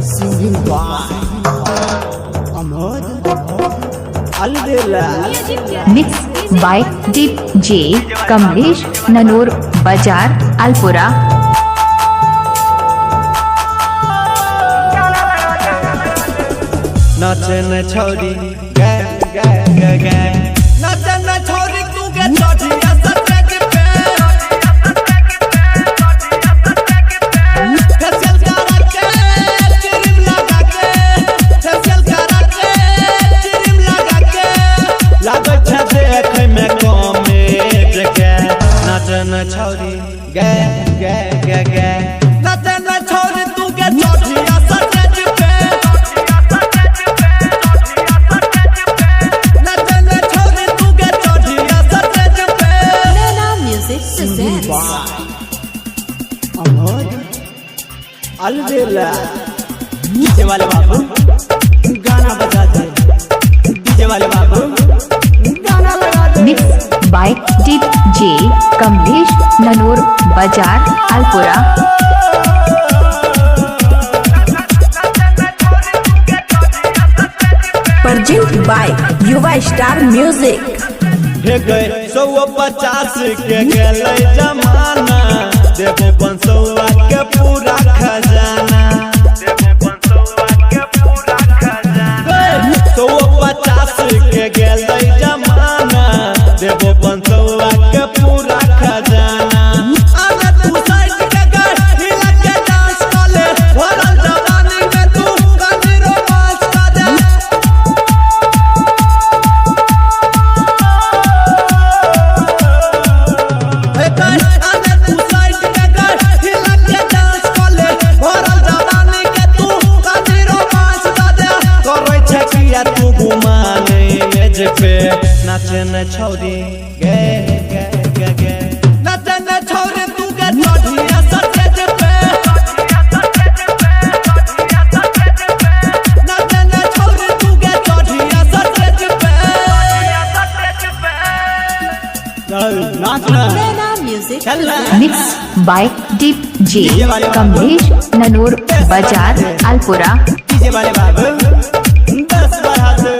Singing by Ahmad Alvela. Mixed by DJ Kamlesh Nanur Bajar Alpura. नाचे न छोड़ी गे गे गे गे नाचे न छोड़ी तू गे छोड़ी ऐसा ट्रैक पे फेशियल करा के क्रीम लगा के फेशियल करा के क्रीम लगा के लागै छै देखे में कॉमेड के नाचे न छोड़ी गे गे गे गे नाचे न छोड़ी तू गे छोड़ी ऐसा ट्रैक पे अलवेला डीजे वाले बाबू गाना बजा दे डीजे वाले बाबू गाना लगा दे Mixed by DJ Kamlesh Nanur Bajar Alpura. Presented by Yuva Star Music. हे गए 150 के गेलै जमाना देबो 500 के पूरा खजाना देबो 500 के पूरा खजाना 150 के गेलै जमाना देबो 500 के पूरा खजाना आना तू साइड के कर हिला के डांस कर ले भरल जवानी में तू कनी रोमांस कर दे नाचे न छोड़ी गे गे गे गे नाचे न छोड़ी तू गे छोड़ी ऐसा स्टेज पे नाचे न छोड़ी तू गे छोड़ी ऐसा स्टेज पे नाचना Music. Mixed by DJ Kamlesh Nanur Bajar Alpura. DJ वाले बाबू 10 बढ़ा दे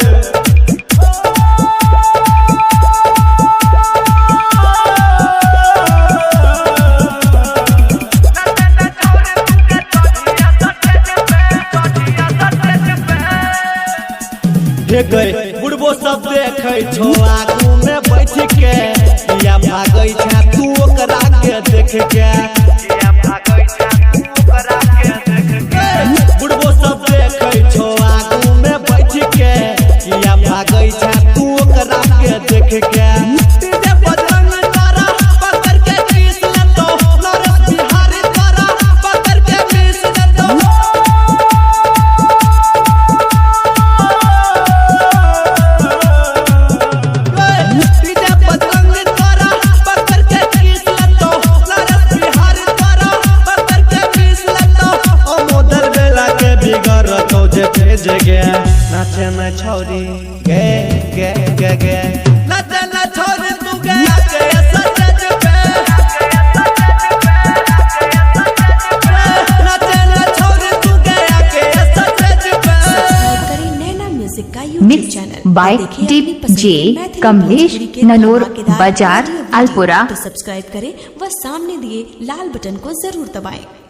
गए बुढ़बो सब देखे छो आगू में बैठ के या भागै छै तू ओकरा के देख के या भागै छै तू ओकरा के देख के बुढ़बो सब देखे छो आगू में बैठ के या भागै छै तू ओकरा के देख के डीजे बजरंग तारा पकड़ के किस ले तो नरेश बिहारी तारा पकड़ के किस ले तो नाचे न छोड़ी गे गे गे गे नाचे न छोड़ी तू गे आके ऐसा स्टेज पे नाचे न छोड़ी तू गे आके ऐसा स्टेज पे करी नैना म्यूजिक का YouTube Mixed channel by DJ Kamlesh Nanur Bajar Alpura. तो सब्सक्राइब करें व सामने दिए लाल बटन को जरूर दबाएं।